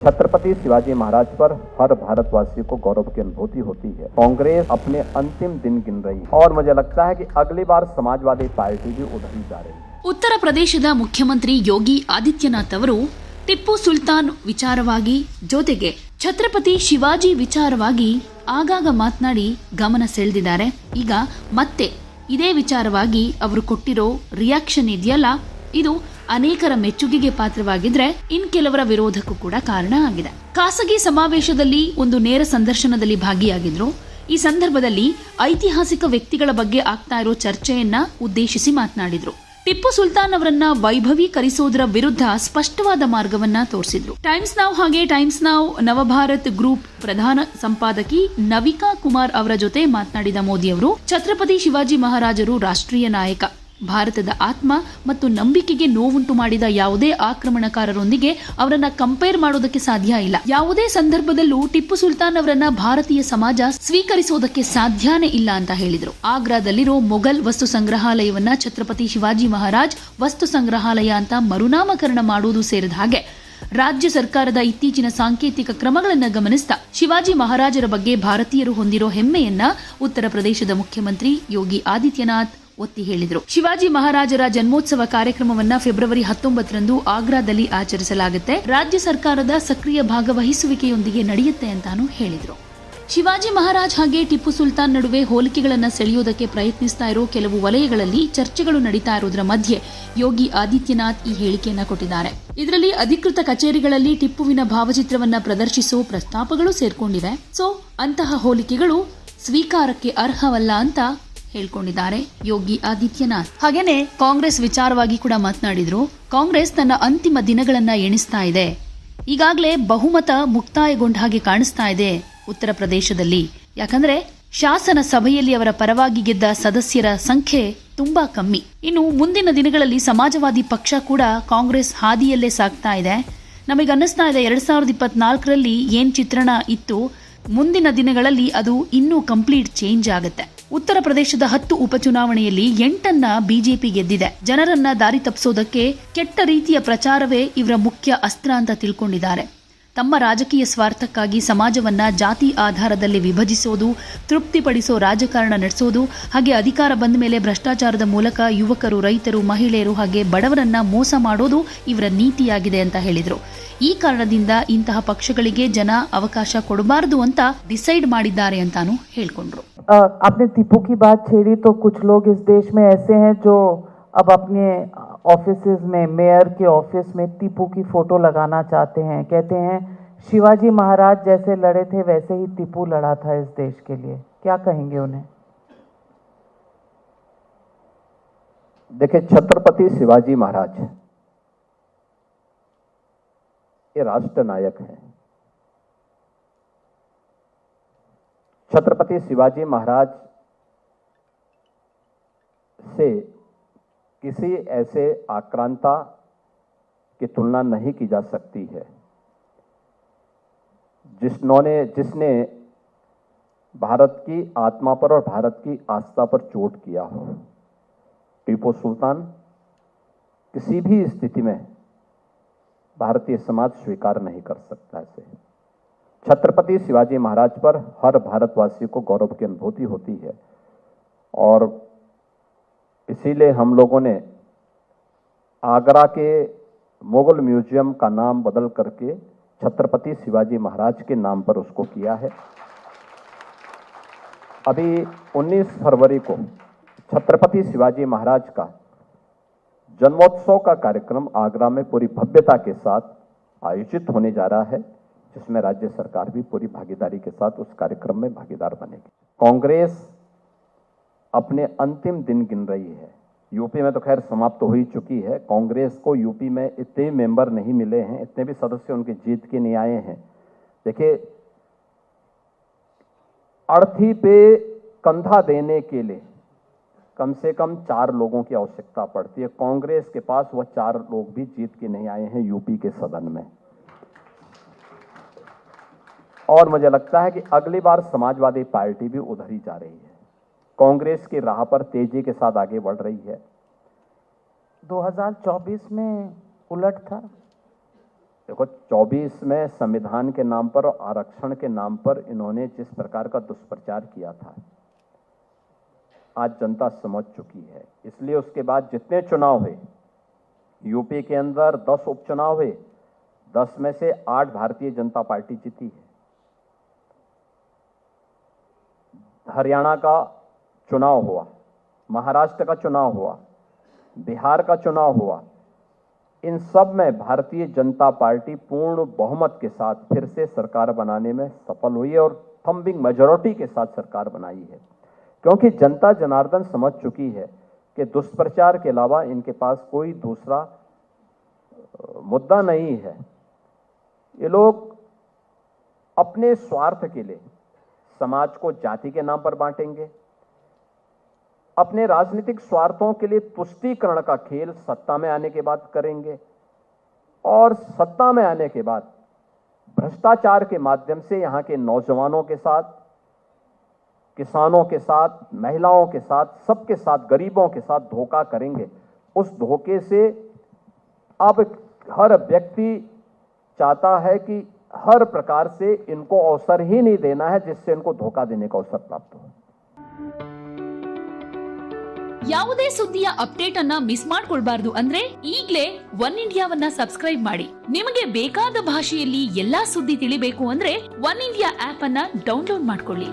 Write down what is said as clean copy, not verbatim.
छत्रपति शिवाजी महाराज पर हर भारतवासी को गौरव की अनुभूति होती है। कांग्रेस अपने अंतिम दिन गिन रही है और मुझे लगता है कि अगली बार समाजवादी पार्टी भी उधर ही जा रही है। ಉತ್ತರ ಪ್ರದೇಶದ ಮುಖ್ಯಮಂತ್ರಿ ಯೋಗಿ ಆದಿತ್ಯನಾಥ್ ಅವರು ಟಿಪ್ಪು ಸುಲ್ತಾನ್ ವಿಚಾರವಾಗಿ ಜೊತೆಗೆ ಛತ್ರಪತಿ ಶಿವಾಜಿ ವಿಚಾರವಾಗಿ ಆಗಾಗ ಮಾತನಾಡಿ ಗಮನ ಸೆಳೆದಿದ್ದಾರೆ. ಈಗ ಮತ್ತೆ ಇದೇ ವಿಚಾರವಾಗಿ ಅವರು ಕೊಟ್ಟಿರೋ ರಿಯಾಕ್ಷನ್ ಇದೆಯಲ್ಲ, ಇದು ಅನೇಕರ ಮೆಚ್ಚುಗೆಗೆ ಪಾತ್ರವಾಗಿದ್ರೆ ಕೆಲವರ ವಿರೋಧಕ್ಕೂ ಕೂಡ ಕಾರಣ ಆಗಿದೆ. ಖಾಸಗಿ ಸಮಾವೇಶದಲ್ಲಿ ಒಂದು ನೇರ ಸಂದರ್ಶನದಲ್ಲಿ ಭಾಗಿಯಾಗಿದ್ರು. ಈ ಸಂದರ್ಭದಲ್ಲಿ ಐತಿಹಾಸಿಕ ವ್ಯಕ್ತಿಗಳ ಬಗ್ಗೆ ಆಗ್ತಾ ಇರೋ ಚರ್ಚೆಯನ್ನ ಉದ್ದೇಶಿಸಿ ಮಾತನಾಡಿದ್ರು. ಟಿಪ್ಪು ಸುಲ್ತಾನ್ ಅವರನ್ನ ವೈಭವೀಕರಿಸೋದರ ವಿರುದ್ಧ ಸ್ಪಷ್ಟವಾದ ಮಾರ್ಗವನ್ನ ತೋರಿಸಿದ್ರು. ಟೈಮ್ಸ್ ನಾವ್ ಹಾಗೆ ಟೈಮ್ಸ್ ನಾವ್ ನವಭಾರತ್ ಗ್ರೂಪ್ ಪ್ರಧಾನ ಸಂಪಾದಕಿ ನವಿಕಾ ಕುಮಾರ್ ಅವರ ಜೊತೆ ಮಾತನಾಡಿದ ಮೋದಿ ಅವರು, ಛತ್ರಪತಿ ಶಿವಾಜಿ ಮಹಾರಾಜರು ರಾಷ್ಟ್ರೀಯ ನಾಯಕ, ಭಾರತದ ಆತ್ಮ ಮತ್ತು ನಂಬಿಕೆಗೆ ನೋವುಂಟು ಮಾಡಿದ ಯಾವುದೇ ಆಕ್ರಮಣಕಾರರೊಂದಿಗೆ ಅವರನ್ನ ಕಂಪೇರ್ ಮಾಡೋದಕ್ಕೆ ಸಾಧ್ಯ ಇಲ್ಲ. ಯಾವುದೇ ಸಂದರ್ಭದಲ್ಲೂ ಟಿಪ್ಪು ಸುಲ್ತಾನ್ ಅವರನ್ನ ಭಾರತೀಯ ಸಮಾಜ ಸ್ವೀಕರಿಸೋದಕ್ಕೆ ಸಾಧ್ಯನೇ ಇಲ್ಲ ಅಂತ ಹೇಳಿದ್ರು. ಆಗ್ರಾದಲ್ಲಿರೋ ಮೊಘಲ್ ವಸ್ತು ಸಂಗ್ರಹಾಲಯವನ್ನ ಛತ್ರಪತಿ ಶಿವಾಜಿ ಮಹಾರಾಜ್ ವಸ್ತು ಸಂಗ್ರಹಾಲಯ ಅಂತ ಮರುನಾಮಕರಣ ಮಾಡುವುದು ಸೇರಿದ ಹಾಗೆ ರಾಜ್ಯ ಸರ್ಕಾರದ ಇತ್ತೀಚಿನ ಸಾಂಕೇತಿಕ ಕ್ರಮಗಳನ್ನು ಗಮನಿಸ್ತಾ ಶಿವಾಜಿ ಮಹಾರಾಜರ ಬಗ್ಗೆ ಭಾರತೀಯರು ಹೊಂದಿರೋ ಹೆಮ್ಮೆಯನ್ನ ಉತ್ತರ ಪ್ರದೇಶದ ಮುಖ್ಯಮಂತ್ರಿ ಯೋಗಿ ಆದಿತ್ಯನಾಥ್ ಒತ್ತಿ ಹೇಳಿದರು. ಶಿವಾಜಿ ಮಹಾರಾಜರ ಜನ್ಮೋತ್ಸವ ಕಾರ್ಯಕ್ರಮವನ್ನ ಫೆಬ್ರವರಿ 19ರಂದು ಆಗ್ರಾದಲ್ಲಿ ಆಚರಿಸಲಾಗುತ್ತೆ. ರಾಜ್ಯ ಸರ್ಕಾರದ ಸಕ್ರಿಯ ಭಾಗವಹಿಸುವಿಕೆಯೊಂದಿಗೆ ನಡೆಯುತ್ತೆ ಅಂತಾನು ಹೇಳಿದರು. ಶಿವಾಜಿ ಮಹಾರಾಜ್ ಹಾಗೆ ಟಿಪ್ಪು ಸುಲ್ತಾನ್ ನಡುವೆ ಹೋಲಿಕೆಗಳನ್ನ ಸೆಳೆಯೋದಕ್ಕೆ ಪ್ರಯತ್ನಿಸ್ತಾ ಇರೋ ಕೆಲವು ವಲಯಗಳಲ್ಲಿ ಚರ್ಚೆಗಳು ನಡೀತಾ ಇರೋದ್ರ ಮಧ್ಯೆ ಯೋಗಿ ಆದಿತ್ಯನಾಥ್ ಈ ಹೇಳಿಕೆಯನ್ನ ಕೊಟ್ಟಿದ್ದಾರೆ. ಇದರಲ್ಲಿ ಅಧಿಕೃತ ಕಚೇರಿಗಳಲ್ಲಿ ಟಿಪ್ಪುವಿನ ಭಾವಚಿತ್ರವನ್ನ ಪ್ರದರ್ಶಿಸೋ ಪ್ರಸ್ತಾಪಗಳು ಸೇರ್ಕೊಂಡಿವೆ. ಸೊ ಅಂತಹ ಹೋಲಿಕೆಗಳು ಸ್ವೀಕಾರಕ್ಕೆ ಅರ್ಹವಲ್ಲ ಅಂತ ಹೇಳ್ಕೊಂಡಿದ್ದಾರೆ ಯೋಗಿ ಆದಿತ್ಯನಾಥ್. ಹಾಗೇನೆ ಕಾಂಗ್ರೆಸ್ ವಿಚಾರವಾಗಿ ಕೂಡ ಮಾತನಾಡಿದ್ರು. ಕಾಂಗ್ರೆಸ್ ತನ್ನ ಅಂತಿಮ ದಿನಗಳನ್ನ ಎಣಿಸ್ತಾ ಇದೆ. ಈಗಾಗಲೇ ಬಹುಮತ ಮುಕ್ತಾಯಗೊಂಡ ಹಾಗೆ ಕಾಣಿಸ್ತಾ ಇದೆ ಉತ್ತರ ಪ್ರದೇಶದಲ್ಲಿ. ಯಾಕಂದ್ರೆ ಶಾಸನ ಸಭೆಯಲ್ಲಿ ಅವರ ಪರವಾಗಿ ಗೆದ್ದ ಸದಸ್ಯರ ಸಂಖ್ಯೆ ತುಂಬಾ ಕಮ್ಮಿ. ಇನ್ನು ಮುಂದಿನ ದಿನಗಳಲ್ಲಿ ಸಮಾಜವಾದಿ ಪಕ್ಷ ಕೂಡ ಕಾಂಗ್ರೆಸ್ ಹಾದಿಯಲ್ಲೇ ಸಾಗ್ತಾ ಇದೆ. ನಮಗೆ ಅನ್ನಿಸ್ತಾ ಇದೆ 2024ರಲ್ಲಿ ಏನ್ ಚಿತ್ರಣ ಇತ್ತು, ಮುಂದಿನ ದಿನಗಳಲ್ಲಿ ಅದು ಇನ್ನೂ ಕಂಪ್ಲೀಟ್ ಚೇಂಜ್ ಆಗುತ್ತೆ. ಉತ್ತರ ಪ್ರದೇಶದ 10 ಉಪಚುನಾವಣೆಯಲ್ಲಿ 8 ಬಿಜೆಪಿ ಗೆದ್ದಿದೆ. ಜನರನ್ನ ದಾರಿ ತಪ್ಪಿಸೋದಕ್ಕೆ ಕೆಟ್ಟ ರೀತಿಯ ಪ್ರಚಾರವೇ ಇವರ ಮುಖ್ಯ ಅಸ್ತ್ರ ಅಂತ ತಿಳ್ಕೊಂಡಿದ್ದಾರೆ. ತಮ್ಮ ರಾಜಕೀಯ ಸ್ವಾರ್ಥಕ್ಕಾಗಿ ಸಮಾಜವನ್ನ ಜಾತಿ ಆಧಾರದಲ್ಲಿ ವಿಭಜಿಸೋದು, ತೃಪ್ತಿಪಡಿಸೋ ರಾಜಕಾರಣ ನಡೆಸೋದು, ಹಾಗೆ ಅಧಿಕಾರ ಬಂದ ಮೇಲೆ ಭ್ರಷ್ಟಾಚಾರದ ಮೂಲಕ ಯುವಕರು, ರೈತರು, ಮಹಿಳೆಯರು ಹಾಗೆ ಬಡವರನ್ನ ಮೋಸ ಮಾಡೋದು ಇವರ ನೀತಿಯಾಗಿದೆ ಅಂತ ಹೇಳಿದ್ರು. ಈ ಕಾರಣದಿಂದ ಇಂತಹ ಪಕ್ಷಗಳಿಗೆ ಜನ ಅವಕಾಶ ಕೊಡಬಾರದು ಅಂತ ಡಿಸೈಡ್ ಮಾಡಿದ್ದಾರೆ ಅಂತಾನು ಹೇಳ್ಕೊಂಡ್ರು. आपने टीपू की बात छेड़ी तो कुछ लोग इस देश में ऐसे हैं जो अब अपने ऑफिसेज में, मेयर के ऑफिस में टीपू की फोटो लगाना चाहते हैं. कहते हैं शिवाजी महाराज जैसे लड़े थे वैसे ही टीपू लड़ा था इस देश के लिए. क्या कहेंगे उन्हें? देखिए, छत्रपति शिवाजी महाराज ये राष्ट्र नायक हैं. छत्रपति शिवाजी महाराज से किसी ऐसे आक्रांता की तुलना नहीं की जा सकती है जिसने भारत की आत्मा पर और भारत की आस्था पर चोट किया हो. टीपू सुल्तान किसी भी स्थिति में भारतीय समाज स्वीकार नहीं कर सकता इसे. छत्रपति शिवाजी महाराज पर हर भारतवासी को गौरव की अनुभूति होती है और इसीलिए हम लोगों ने आगरा के मुगल म्यूजियम का नाम बदल करके छत्रपति शिवाजी महाराज के नाम पर उसको किया है. अभी 19 फरवरी को छत्रपति शिवाजी महाराज का जन्मोत्सव का कार्यक्रम आगरा में पूरी भव्यता के साथ आयोजित होने जा रहा है, जिसमें राज्य सरकार भी पूरी भागीदारी के साथ उस कार्यक्रम में भागीदार बनेगी. कांग्रेस अपने अंतिम दिन गिन रही है. यूपी में तो खैर समाप्त हो ही चुकी है. कांग्रेस को यूपी में इतने मेंबर नहीं मिले हैं, इतने भी सदस्य उनके जीत के नहीं आए हैं. देखिए, अर्थी पे कंधा देने के लिए कम से कम 4 लोगों की आवश्यकता पड़ती है. कांग्रेस के पास वह 4 लोग भी जीत के नहीं आए हैं यूपी के सदन में. और मुझे लगता है कि अगली बार समाजवादी पार्टी भी उधर ही जा रही है. कांग्रेस की राह पर तेजी के साथ आगे बढ़ रही है. 2024 में उलट था. देखो 24 में संविधान के नाम पर और आरक्षण के नाम पर इन्होंने जिस प्रकार का दुष्प्रचार किया था, आज जनता समझ चुकी है। इसलिए उसके बाद जितने चुनाव हुए, यूपी के अंदर 10 उपचुनाव हुए, 10 में से 8 भारतीय जनता पार्टी जीती है। हरियाणा का चुनाव हुआ, महाराष्ट्र का चुनाव हुआ, बिहार का चुनाव हुआ, इन सब में भारतीय जनता पार्टी पूर्ण बहुमत के साथ फिर से सरकार बनाने में सफल हुई है और थंबिंग मेजॉरिटी के साथ सरकार बनाई है। क्योंकि जनता जनार्दन समझ चुकी है कि दुष्प्रचार के अलावा इनके पास कोई दूसरा मुद्दा नहीं है। ये लोग अपने स्वार्थ के लिए समाज को जाति के नाम पर बांटेंगे, अपने राजनीतिक स्वार्थों के लिए तुष्टीकरण का खेल सत्ता में आने के बाद करेंगे और सत्ता में आने के बाद भ्रष्टाचार के माध्यम से यहां के नौजवानों के साथ, किसानों के साथ, महिलाओं के साथ, सबके साथ, गरीबों के साथ धोखा करेंगे। उस धोखे से अब हर व्यक्ति चाहता है कि हर प्रकार से इनको अवसर ही नहीं देना है जिससे इनको धोखा देने का अवसर प्राप्त हो। ಯಾವುದೇ ಸುದ್ದಿಯ ಅಪ್ಡೇಟ್ ಅನ್ನ ಮಿಸ್ ಮಾಡ್ಕೊಳ್ಬಾರ್ದು ಅಂದ್ರೆ ಈಗ್ಲೇ ಒನ್ ಇಂಡಿಯಾವನ್ನ ಸಬ್ಸ್ಕ್ರೈಬ್ ಮಾಡಿ. ನಿಮಗೆ ಬೇಕಾದ ಭಾಷೆಯಲ್ಲಿ ಎಲ್ಲಾ ಸುದ್ದಿ ತಿಳಿಬೇಕು ಅಂದ್ರೆ ಒನ್ ಇಂಡಿಯಾ ಆಪ್ ಅನ್ನ ಡೌನ್ಲೋಡ್ ಮಾಡ್ಕೊಳ್ಳಿ.